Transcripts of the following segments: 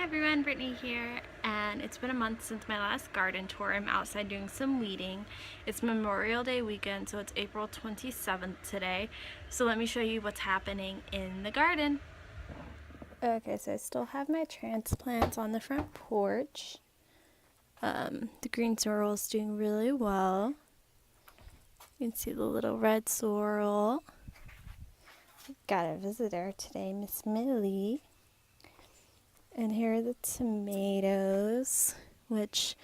everyone, Brittany here, and it's been a month since my last garden tour. I'm outside doing some weeding. It's Memorial Day weekend, so it's April 27th today. So let me show you what's happening in the garden. Okay, so I still have my transplants on the front porch. The green sorrel is doing really well. You can see the little red sorrel. Got a visitor today, Miss Millie. And here are the tomatoes, which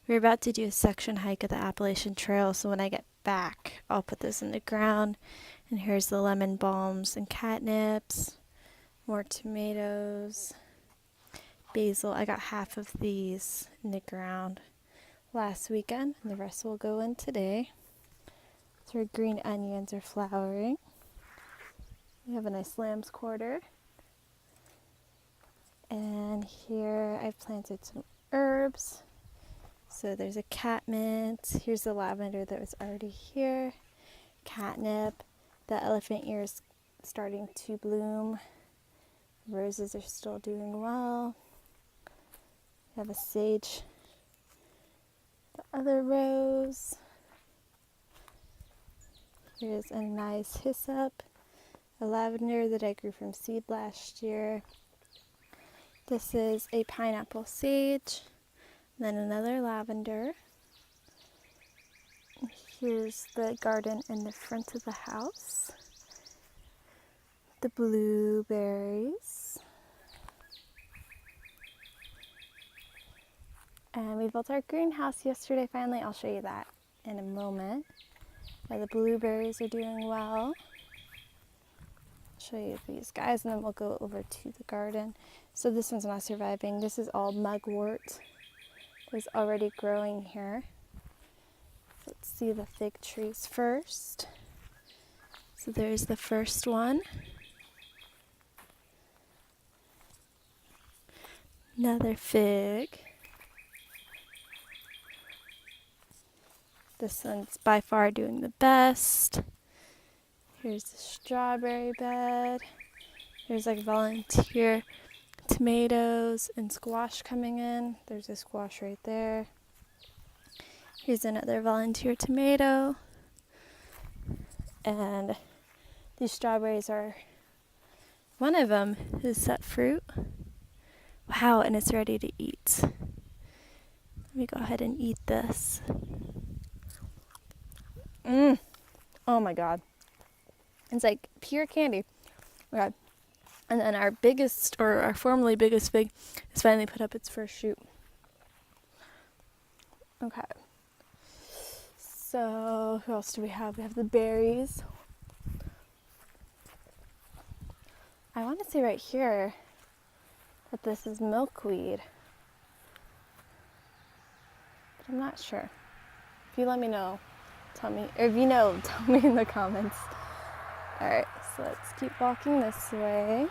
we're about to do a section hike of the Appalachian Trail, so when I get back, I'll put this in the ground. And here's the lemon balms and catnips, more tomatoes, basil. I got half of these in the ground last weekend, and the rest will go in today. So our green onions are flowering. We have a nice lamb's quarter. And here I've planted some herbs. So there's a catmint. Here's the lavender that was already here. Catnip. The elephant ear is starting to bloom. Roses are still doing well. We have a sage. The other rose. Here's a nice hyssop. A lavender that I grew from seed last year. This is a pineapple sage, then another lavender. Here's the garden in the front of the house. The blueberries. And we built our greenhouse yesterday finally. I'll show you that in a moment. The blueberries are doing well. Show you these guys and then we'll go over to the garden. So this one's not surviving. This is all mugwort. It's already growing here. Let's see the fig trees first. So there's the first one. Another fig. This one's by far doing the best. Here's the strawberry bed. There's like volunteer tomatoes and squash coming in. There's a squash right there. Here's another volunteer tomato. And these strawberries are, one of them is set fruit. Wow, and it's ready to eat. Let me go ahead and eat this. Oh my God. It's like pure candy. Okay. And then our biggest, or our formerly biggest fig, has finally put up its first shoot. Okay. So, who else do we have? We have the berries. I want to say right here that this is milkweed. But I'm not sure. If you let me know, tell me. Or if you know, tell me in the comments. Alright, so let's keep walking this way.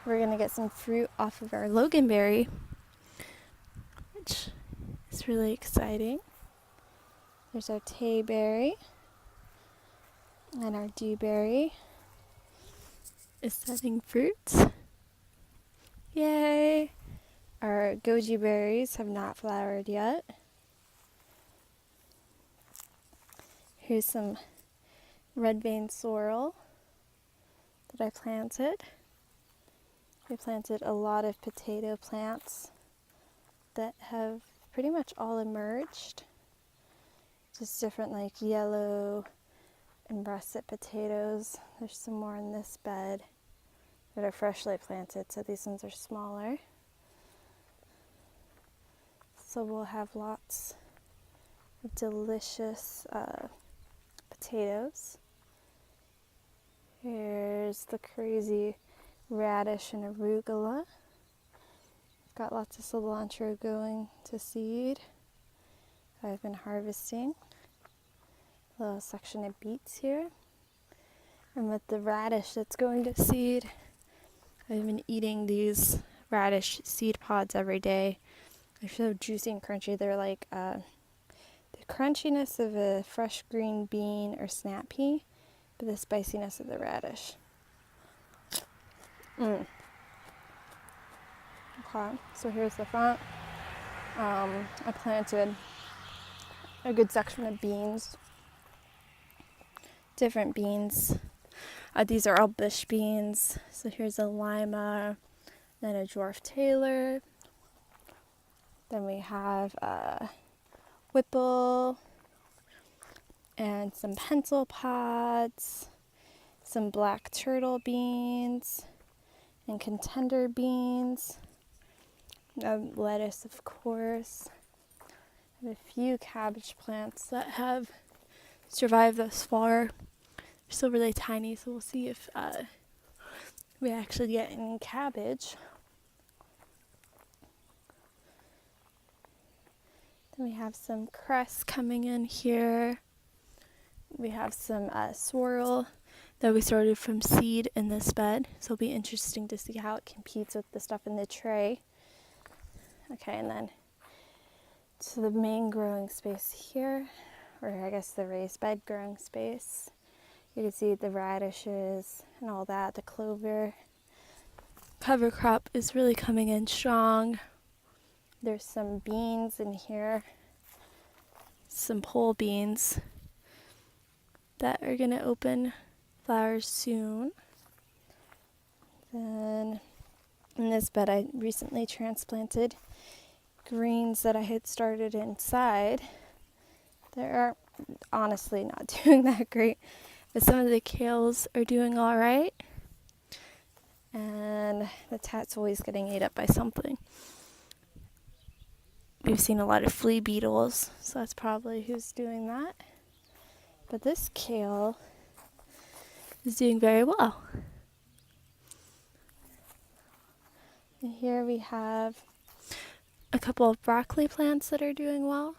We're going to get some fruit off of our loganberry, which is really exciting. There's our tayberry, and our dewberry is setting fruit. Yay! Our goji berries have not flowered yet. Here's some red vein sorrel that I planted. We planted a lot of potato plants that have pretty much all emerged. Just different like yellow and russet potatoes. There's some more in this bed that are freshly planted, so these ones are smaller. So we'll have lots of delicious potatoes. Here's the crazy radish and arugula. Got lots of cilantro going to seed. I've been harvesting. A little section of beets here. And with the radish that's going to seed, I've been eating these radish seed pods every day. They're so juicy and crunchy. They're like the crunchiness of a fresh green bean or snap pea, but the spiciness of the radish. Okay, so here's the front. I planted a good section of beans, different beans. These are all bush beans. So here's a lima, then a dwarf Taylor. Then we have a Whipple and some pencil pods, some black turtle beans and contender beans, lettuce, of course. I have a few cabbage plants that have survived thus far. They're still really tiny, so we'll see if we actually get any cabbage. Then we have some cress coming in here. We have some sorrel that we started from seed in this bed, so it'll be interesting to see how it competes with the stuff in the tray. Okay, and then to the main growing space here, or I guess the raised bed growing space. You can see the radishes and all that, the clover. Cover crop is really coming in strong. There's some beans in here, some pole beans that are going to open flowers soon. Then in this bed I recently transplanted greens that I had started inside. They're honestly not doing that great, but some of the kales are doing all right. And the tat's always getting ate up by something. We've seen a lot of flea beetles, so that's probably who's doing that. But this kale is doing very well. And here we have a couple of broccoli plants that are doing well.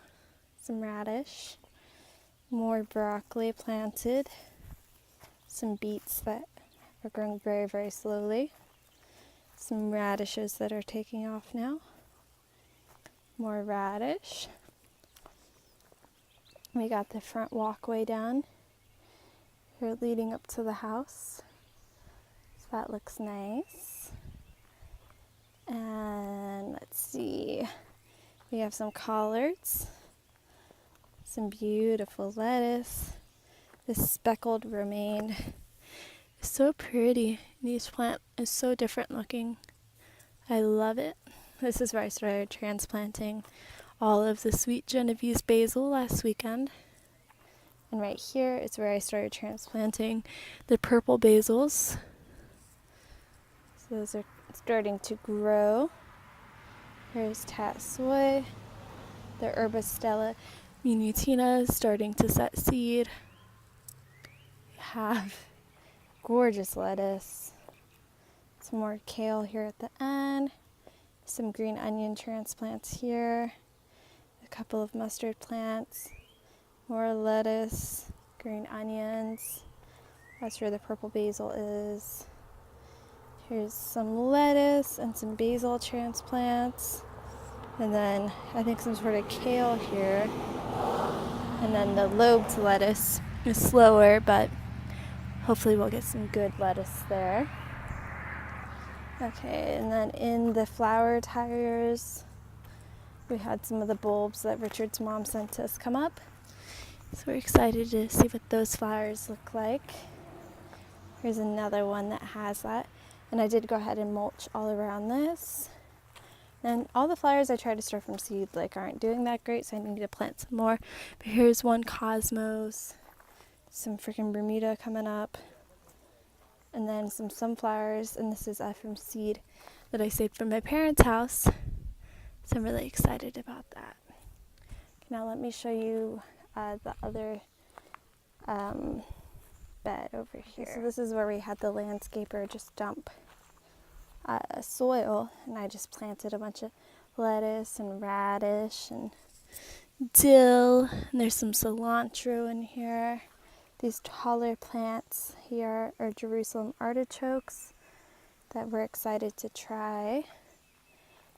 Some radish, more broccoli planted, some beets that are growing very, very slowly, some radishes that are taking off now, more radish. We got the front walkway done here leading up to the house, so that looks nice. And let's see, we have some collards, some beautiful lettuce. This speckled romaine is so pretty, and each plant is so different looking. I love it. This is where I started transplanting all of the sweet Genovese basil last weekend. And right here is where I started transplanting the purple basils. So those are starting to grow. Here's tatsoi. The Herbostella minutina is starting to set seed. We have gorgeous lettuce. Some more kale here at the end. Some green onion transplants here. A couple of mustard plants. More lettuce, green onions. That's where the purple basil is. Here's some lettuce and some basil transplants. And then I think some sort of kale here. And then the lobed lettuce is slower, but hopefully we'll get some good lettuce there. Okay, and then in the flower tires, we had some of the bulbs that Richard's mom sent us come up. So we're excited to see what those flowers look like. Here's another one that has that. And I did go ahead and mulch all around this. And all the flowers I tried to start from seed aren't doing that great, so I need to plant some more. But here's one cosmos, some freaking Bermuda coming up, and then some sunflowers, and this is from seed that I saved from my parents' house. So I'm really excited about that. Now let me show you the other bed over here. So this is where we had the landscaper just dump soil, and I just planted a bunch of lettuce and radish and dill, and there's some cilantro in here. These taller plants here are Jerusalem artichokes that we're excited to try.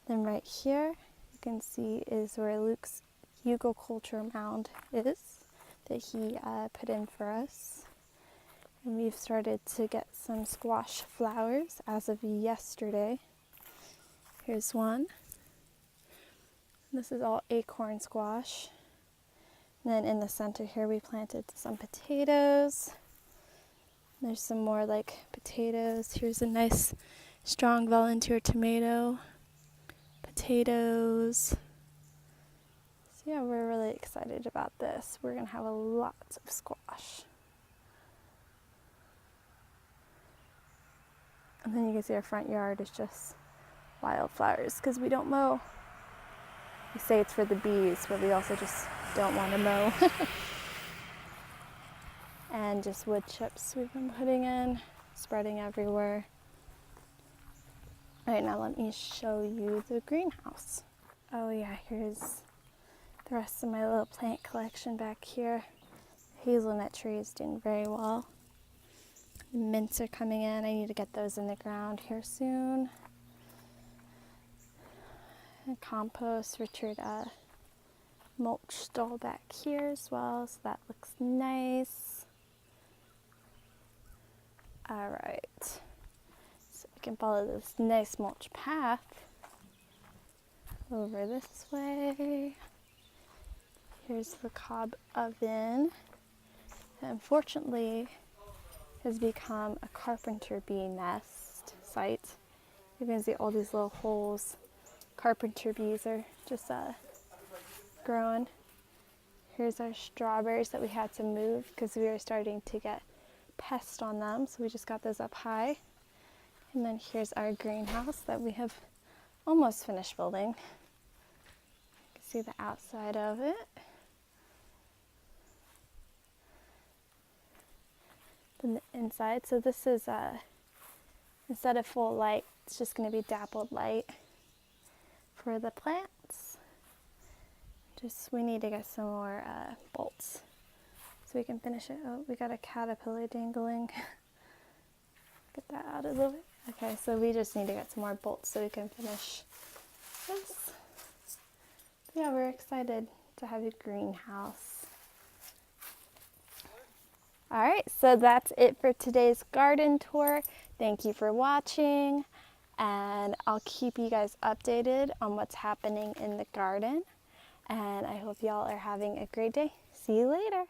Then right here you can see is where Luke's hugelkultur mound is that he put in for us. And we've started to get some squash flowers as of yesterday. Here's one. This is all acorn squash. And then in the center here we planted some potatoes. There's some more like potatoes. Here's a nice strong volunteer tomato. Potatoes. So yeah, we're really excited about this. We're gonna have a lot of squash. And then you can see our front yard is just wildflowers because we don't mow. We say it's for the bees, but we also just don't want to mow. And just wood chips we've been putting in, spreading everywhere. All right, now let me show you the greenhouse. Oh yeah, here's the rest of my little plant collection back here. Hazelnut tree is doing very well. The mints are coming in. I need to get those in the ground here soon. And compost, Richard mulched all back here as well, so that looks nice. All right, so we can follow this nice mulch path over this way. Here's the cob oven. Unfortunately, has become a carpenter bee nest site. You can see all these little holes. Carpenter bees are just growing. Here's our strawberries that we had to move because we were starting to get pests on them, so we just got those up high. And then here's our greenhouse that we have almost finished building. You can see the outside of it. Then the inside. So this is instead of full light, it's just going to be dappled light for the plants. Just we need to get some more bolts so we can finish it. Oh, we got a caterpillar dangling. Get that out of the way. Okay, so we just need to get some more bolts so we can finish this. Yeah, we're excited to have a greenhouse. All right, so that's it for today's garden tour. Thank you for watching, and I'll keep you guys updated on what's happening in the garden. And I hope y'all are having a great day. See you later.